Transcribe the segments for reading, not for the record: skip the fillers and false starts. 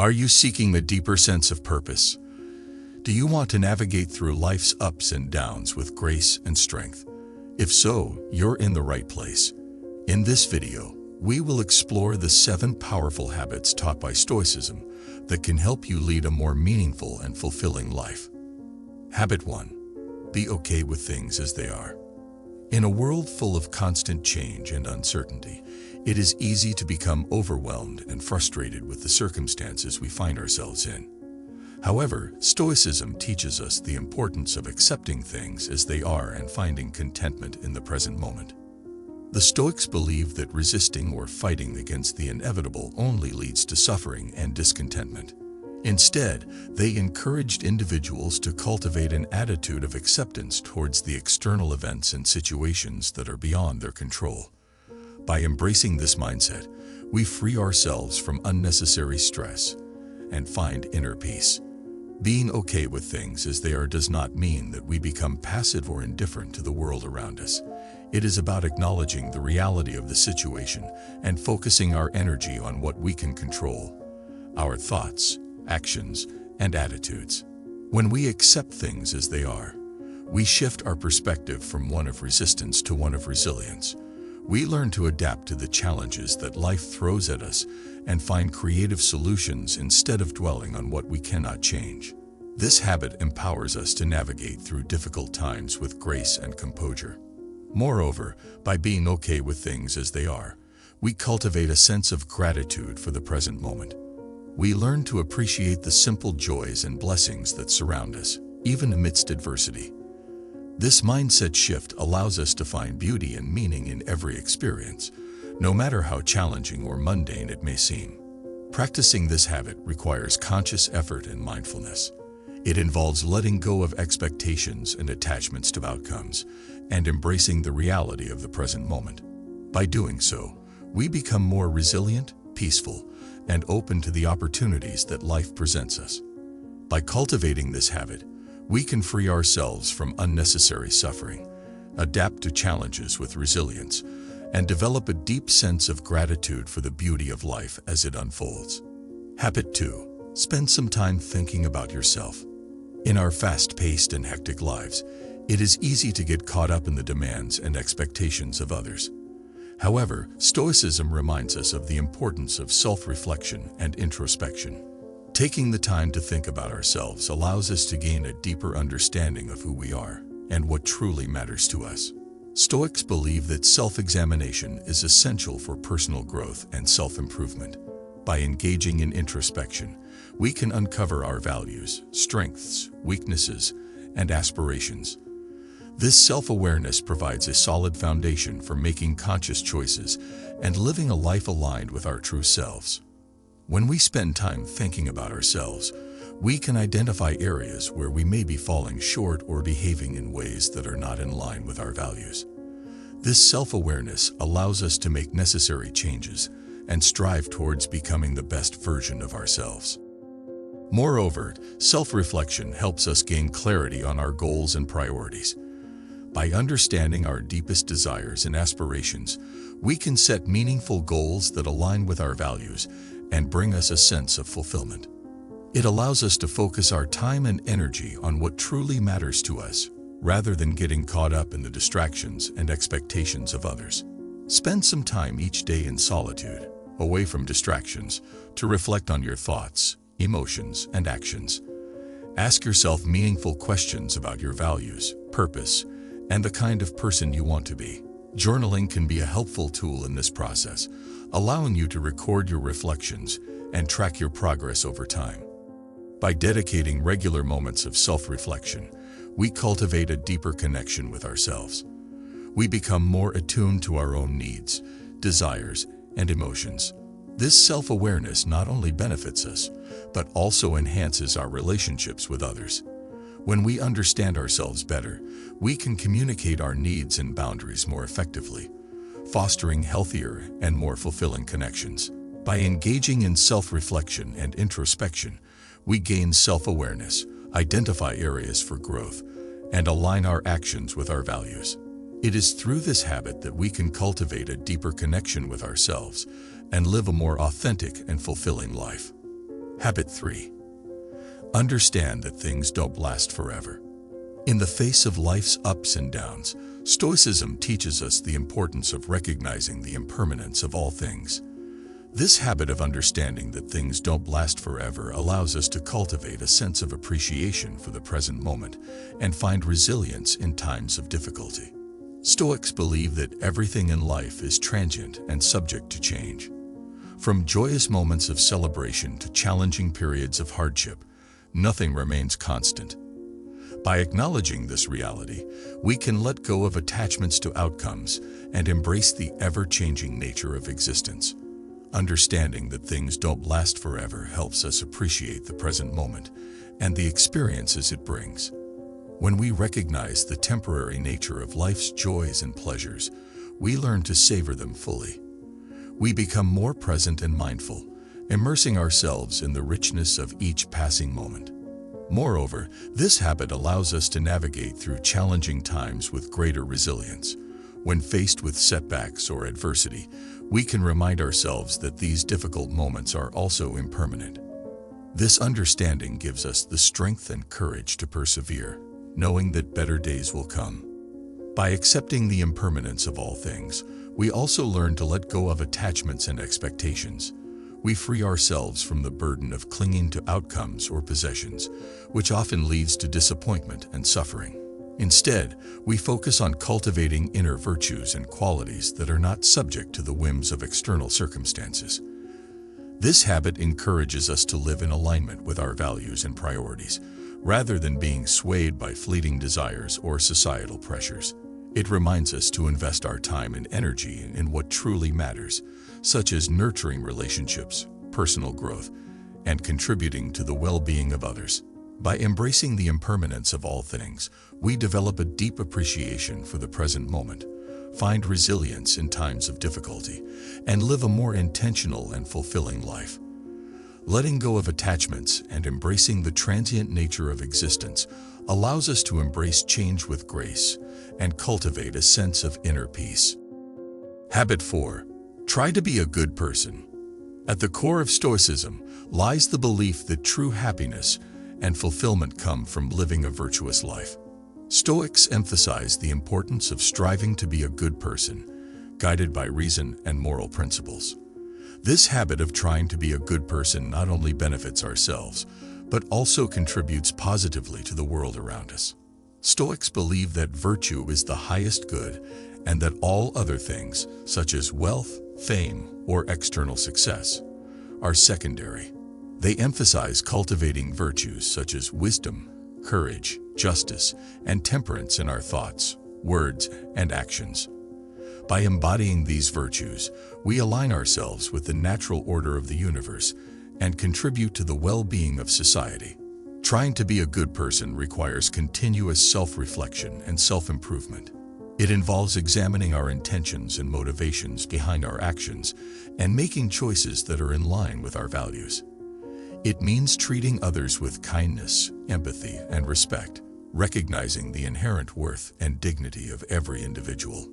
Are you seeking a deeper sense of purpose? Do you want to navigate through life's ups and downs with grace and strength? If so, you're in the right place. In this video, we will explore the 7 powerful habits taught by Stoicism that can help you lead a more meaningful and fulfilling life. Habit 1. Be okay with things as they are. In a world full of constant change and uncertainty, it is easy to become overwhelmed and frustrated with the circumstances we find ourselves in. However, Stoicism teaches us the importance of accepting things as they are and finding contentment in the present moment. The Stoics believe that resisting or fighting against the inevitable only leads to suffering and discontentment. Instead, they encouraged individuals to cultivate an attitude of acceptance towards the external events and situations that are beyond their control. By embracing this mindset, we free ourselves from unnecessary stress and find inner peace. Being okay with things as they are does not mean that we become passive or indifferent to the world around us. It is about acknowledging the reality of the situation and focusing our energy on what we can control: our thoughts, actions, and attitudes. When we accept things as they are, we shift our perspective from one of resistance to one of resilience. We learn to adapt to the challenges that life throws at us and find creative solutions instead of dwelling on what we cannot change. This habit empowers us to navigate through difficult times with grace and composure. Moreover, by being okay with things as they are, we cultivate a sense of gratitude for the present moment. We learn to appreciate the simple joys and blessings that surround us, even amidst adversity. This mindset shift allows us to find beauty and meaning in every experience, no matter how challenging or mundane it may seem. Practicing this habit requires conscious effort and mindfulness. It involves letting go of expectations and attachments to outcomes, and embracing the reality of the present moment. By doing so, we become more resilient, peaceful, and open to the opportunities that life presents us. By cultivating this habit, we can free ourselves from unnecessary suffering, adapt to challenges with resilience, and develop a deep sense of gratitude for the beauty of life as it unfolds. Habit 2. Spend some time thinking about yourself. In our fast-paced and hectic lives, it is easy to get caught up in the demands and expectations of others. However, Stoicism reminds us of the importance of self-reflection and introspection. Taking the time to think about ourselves allows us to gain a deeper understanding of who we are and what truly matters to us. Stoics believe that self-examination is essential for personal growth and self-improvement. By engaging in introspection, we can uncover our values, strengths, weaknesses, and aspirations. This self-awareness provides a solid foundation for making conscious choices and living a life aligned with our true selves. When we spend time thinking about ourselves, we can identify areas where we may be falling short or behaving in ways that are not in line with our values. This self-awareness allows us to make necessary changes and strive towards becoming the best version of ourselves. Moreover, self-reflection helps us gain clarity on our goals and priorities. By understanding our deepest desires and aspirations, we can set meaningful goals that align with our values and bring us a sense of fulfillment. It allows us to focus our time and energy on what truly matters to us, rather than getting caught up in the distractions and expectations of others. Spend some time each day in solitude, away from distractions, to reflect on your thoughts, emotions, and actions. Ask yourself meaningful questions about your values, purpose, and the kind of person you want to be. Journaling can be a helpful tool in this process, allowing you to record your reflections and track your progress over time. By dedicating regular moments of self-reflection, we cultivate a deeper connection with ourselves. We become more attuned to our own needs, desires, and emotions. This self-awareness not only benefits us, but also enhances our relationships with others. When we understand ourselves better, we can communicate our needs and boundaries more effectively, fostering healthier and more fulfilling connections. By engaging in self-reflection and introspection, we gain self-awareness, identify areas for growth, and align our actions with our values. It is through this habit that we can cultivate a deeper connection with ourselves and live a more authentic and fulfilling life. Habit 3. Understand that things don't last forever. In the face of life's ups and downs, Stoicism teaches us the importance of recognizing the impermanence of all things. This habit of understanding that things don't last forever allows us to cultivate a sense of appreciation for the present moment and find resilience in times of difficulty. Stoics believe that everything in life is transient and subject to change. From joyous moments of celebration to challenging periods of hardship, nothing remains constant. By acknowledging this reality, we can let go of attachments to outcomes and embrace the ever-changing nature of existence. Understanding that things don't last forever helps us appreciate the present moment and the experiences it brings. When we recognize the temporary nature of life's joys and pleasures, we learn to savor them fully. We become more present and mindful, immersing ourselves in the richness of each passing moment. Moreover, this habit allows us to navigate through challenging times with greater resilience. When faced with setbacks or adversity, we can remind ourselves that these difficult moments are also impermanent. This understanding gives us the strength and courage to persevere, knowing that better days will come. By accepting the impermanence of all things, we also learn to let go of attachments and expectations. We free ourselves from the burden of clinging to outcomes or possessions, which often leads to disappointment and suffering. Instead, we focus on cultivating inner virtues and qualities that are not subject to the whims of external circumstances. This habit encourages us to live in alignment with our values and priorities, rather than being swayed by fleeting desires or societal pressures. It reminds us to invest our time and energy in what truly matters, such as nurturing relationships, personal growth, and contributing to the well-being of others. By embracing the impermanence of all things, we develop a deep appreciation for the present moment, find resilience in times of difficulty, and live a more intentional and fulfilling life. Letting go of attachments and embracing the transient nature of existence allows us to embrace change with grace and cultivate a sense of inner peace. Habit 4. Try to be a good person. At the core of Stoicism lies the belief that true happiness and fulfillment come from living a virtuous life. Stoics emphasize the importance of striving to be a good person, guided by reason and moral principles. This habit of trying to be a good person not only benefits ourselves, but also contributes positively to the world around us. Stoics believe that virtue is the highest good and that all other things, such as wealth, fame, or external success, are secondary. They emphasize cultivating virtues such as wisdom, courage, justice, and temperance in our thoughts, words, and actions. By embodying these virtues, we align ourselves with the natural order of the universe and contribute to the well-being of society. Trying to be a good person requires continuous self-reflection and self-improvement. It involves examining our intentions and motivations behind our actions and making choices that are in line with our values. It means treating others with kindness, empathy, and respect, recognizing the inherent worth and dignity of every individual.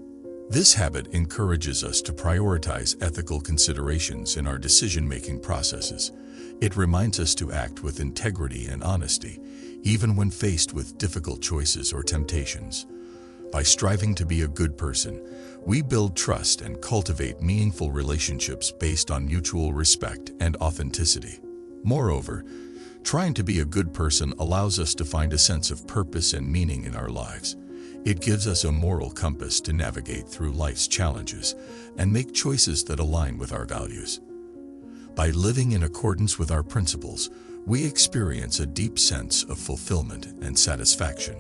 This habit encourages us to prioritize ethical considerations in our decision-making processes. It reminds us to act with integrity and honesty, even when faced with difficult choices or temptations. By striving to be a good person, we build trust and cultivate meaningful relationships based on mutual respect and authenticity. Moreover, trying to be a good person allows us to find a sense of purpose and meaning in our lives. It gives us a moral compass to navigate through life's challenges and make choices that align with our values. By living in accordance with our principles, we experience a deep sense of fulfillment and satisfaction.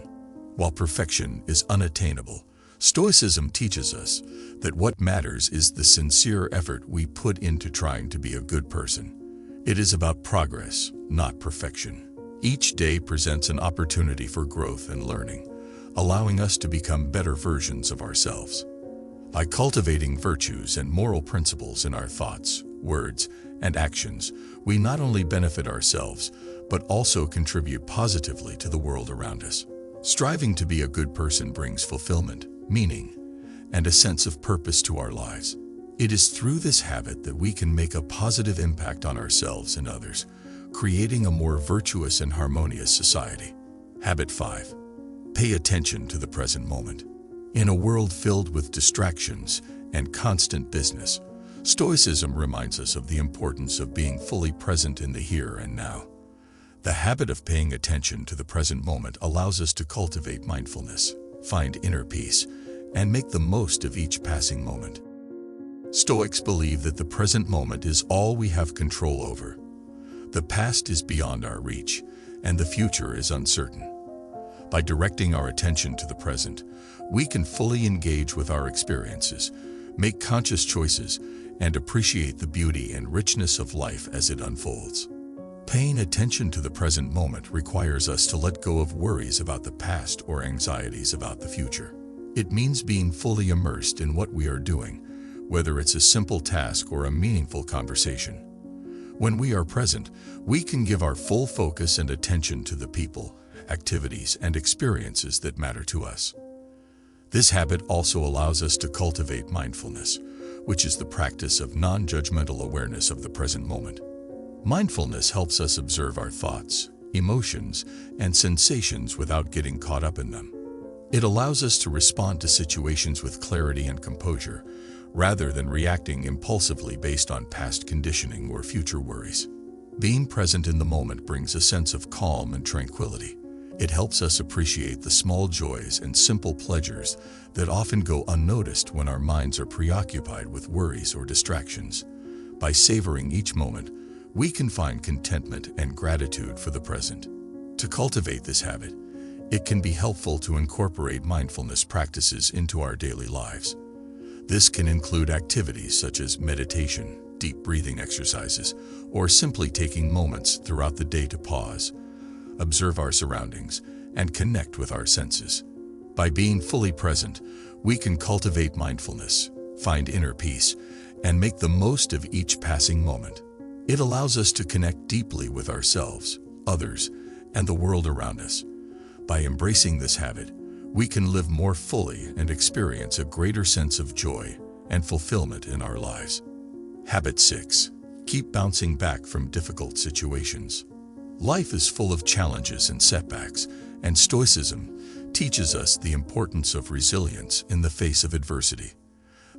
While perfection is unattainable, Stoicism teaches us that what matters is the sincere effort we put into trying to be a good person. It is about progress, not perfection. Each day presents an opportunity for growth and learning, allowing us to become better versions of ourselves. By cultivating virtues and moral principles in our thoughts, words, and actions, we not only benefit ourselves, but also contribute positively to the world around us. Striving to be a good person brings fulfillment, meaning, and a sense of purpose to our lives. It is through this habit that we can make a positive impact on ourselves and others, creating a more virtuous and harmonious society. Habit 5. Pay attention to the present moment. In a world filled with distractions and constant business, Stoicism reminds us of the importance of being fully present in the here and now. The habit of paying attention to the present moment allows us to cultivate mindfulness, find inner peace, and make the most of each passing moment. Stoics believe that the present moment is all we have control over. The past is beyond our reach, and the future is uncertain. By directing our attention to the present, we can fully engage with our experiences, make conscious choices, and appreciate the beauty and richness of life as it unfolds. Paying attention to the present moment requires us to let go of worries about the past or anxieties about the future. It means being fully immersed in what we are doing, whether it's a simple task or a meaningful conversation. When we are present, we can give our full focus and attention to the people, activities, and experiences that matter to us. This habit also allows us to cultivate mindfulness, which is the practice of non-judgmental awareness of the present moment. Mindfulness helps us observe our thoughts, emotions, and sensations without getting caught up in them. It allows us to respond to situations with clarity and composure, rather than reacting impulsively based on past conditioning or future worries. Being present in the moment brings a sense of calm and tranquility. It helps us appreciate the small joys and simple pleasures that often go unnoticed when our minds are preoccupied with worries or distractions. By savoring each moment, we can find contentment and gratitude for the present. To cultivate this habit, it can be helpful to incorporate mindfulness practices into our daily lives. This can include activities such as meditation, deep breathing exercises, or simply taking moments throughout the day to pause, observe our surroundings, and connect with our senses. By being fully present, we can cultivate mindfulness, find inner peace, and make the most of each passing moment. It allows us to connect deeply with ourselves, others, and the world around us. By embracing this habit, we can live more fully and experience a greater sense of joy and fulfillment in our lives. Habit 6. Keep bouncing back from difficult situations. Life is full of challenges and setbacks, and Stoicism teaches us the importance of resilience in the face of adversity.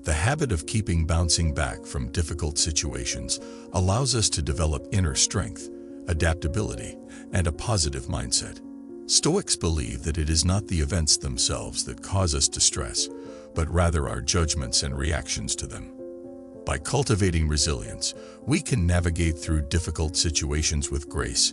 The habit of keeping bouncing back from difficult situations allows us to develop inner strength, adaptability, and a positive mindset. Stoics believe that it is not the events themselves that cause us distress, but rather our judgments and reactions to them. By cultivating resilience, we can navigate through difficult situations with grace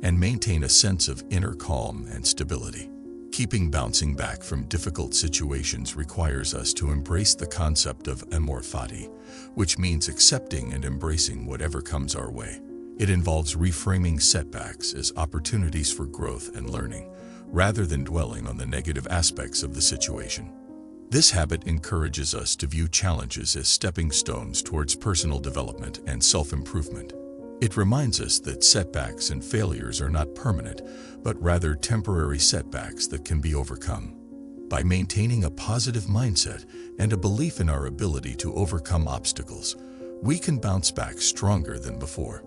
and maintain a sense of inner calm and stability. Keeping bouncing back from difficult situations requires us to embrace the concept of amor fati, which means accepting and embracing whatever comes our way. It involves reframing setbacks as opportunities for growth and learning, rather than dwelling on the negative aspects of the situation. This habit encourages us to view challenges as stepping stones towards personal development and self-improvement. It reminds us that setbacks and failures are not permanent, but rather temporary setbacks that can be overcome. By maintaining a positive mindset and a belief in our ability to overcome obstacles, we can bounce back stronger than before.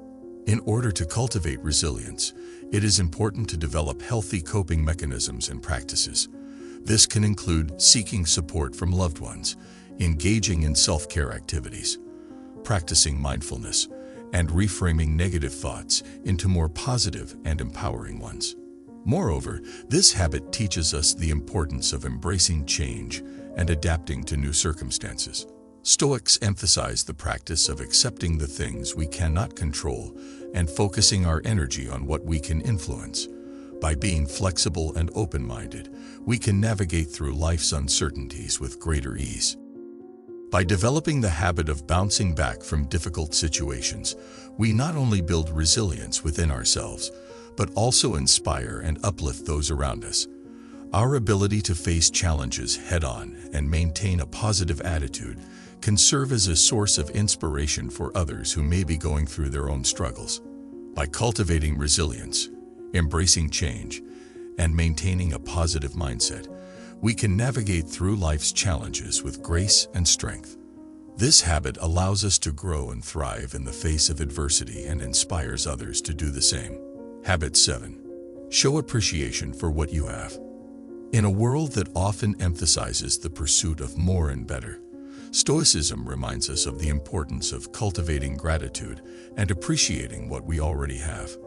In order to cultivate resilience, it is important to develop healthy coping mechanisms and practices. This can include seeking support from loved ones, engaging in self-care activities, practicing mindfulness, and reframing negative thoughts into more positive and empowering ones. Moreover, this habit teaches us the importance of embracing change and adapting to new circumstances. Stoics emphasize the practice of accepting the things we cannot control and focusing our energy on what we can influence. By being flexible and open-minded, we can navigate through life's uncertainties with greater ease. By developing the habit of bouncing back from difficult situations, we not only build resilience within ourselves, but also inspire and uplift those around us. Our ability to face challenges head-on and maintain a positive attitude can serve as a source of inspiration for others who may be going through their own struggles. By cultivating resilience, embracing change, and maintaining a positive mindset, we can navigate through life's challenges with grace and strength. This habit allows us to grow and thrive in the face of adversity and inspires others to do the same. Habit 7. Show appreciation for what you have. In a world that often emphasizes the pursuit of more and better, Stoicism reminds us of the importance of cultivating gratitude and appreciating what we already have.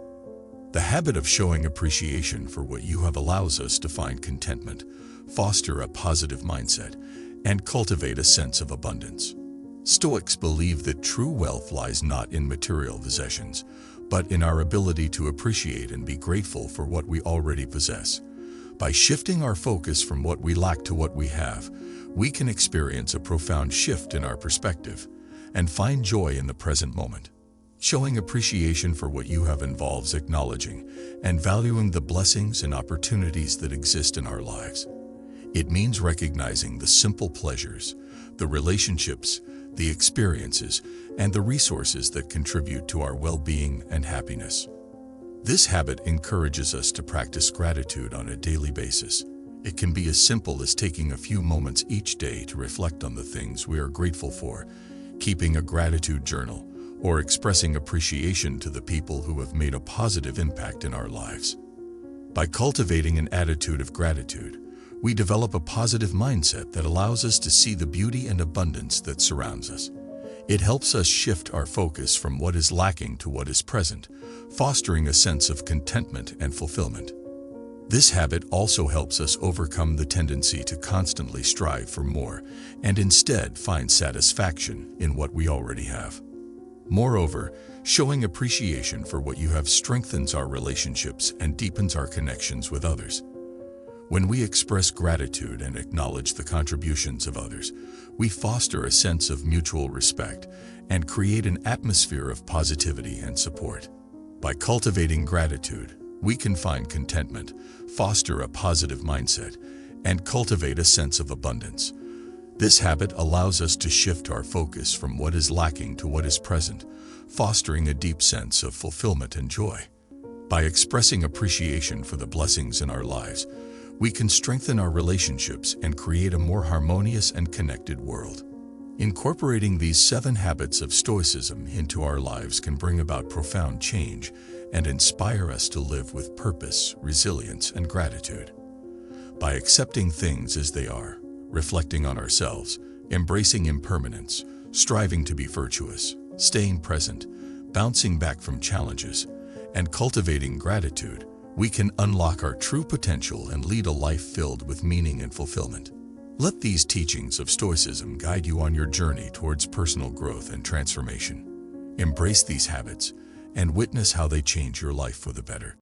The habit of showing appreciation for what you have allows us to find contentment, foster a positive mindset, and cultivate a sense of abundance. Stoics believe that true wealth lies not in material possessions, but in our ability to appreciate and be grateful for what we already possess. By shifting our focus from what we lack to what we have, we can experience a profound shift in our perspective and find joy in the present moment. Showing appreciation for what you have involves acknowledging and valuing the blessings and opportunities that exist in our lives. It means recognizing the simple pleasures, the relationships, the experiences, and the resources that contribute to our well-being and happiness. This habit encourages us to practice gratitude on a daily basis. It can be as simple as taking a few moments each day to reflect on the things we are grateful for, keeping a gratitude journal, or expressing appreciation to the people who have made a positive impact in our lives. By cultivating an attitude of gratitude, we develop a positive mindset that allows us to see the beauty and abundance that surrounds us. It helps us shift our focus from what is lacking to what is present, fostering a sense of contentment and fulfillment. This habit also helps us overcome the tendency to constantly strive for more and instead find satisfaction in what we already have. Moreover, showing appreciation for what you have strengthens our relationships and deepens our connections with others. When we express gratitude and acknowledge the contributions of others, we foster a sense of mutual respect and create an atmosphere of positivity and support. By cultivating gratitude, we can find contentment, foster a positive mindset, and cultivate a sense of abundance. This habit allows us to shift our focus from what is lacking to what is present, fostering a deep sense of fulfillment and joy. By expressing appreciation for the blessings in our lives, we can strengthen our relationships and create a more harmonious and connected world. Incorporating these 7 habits of Stoicism into our lives can bring about profound change and inspire us to live with purpose, resilience, and gratitude. By accepting things as they are, reflecting on ourselves, embracing impermanence, striving to be virtuous, staying present, bouncing back from challenges, and cultivating gratitude, we can unlock our true potential and lead a life filled with meaning and fulfillment. Let these teachings of Stoicism guide you on your journey towards personal growth and transformation. Embrace these habits and witness how they change your life for the better.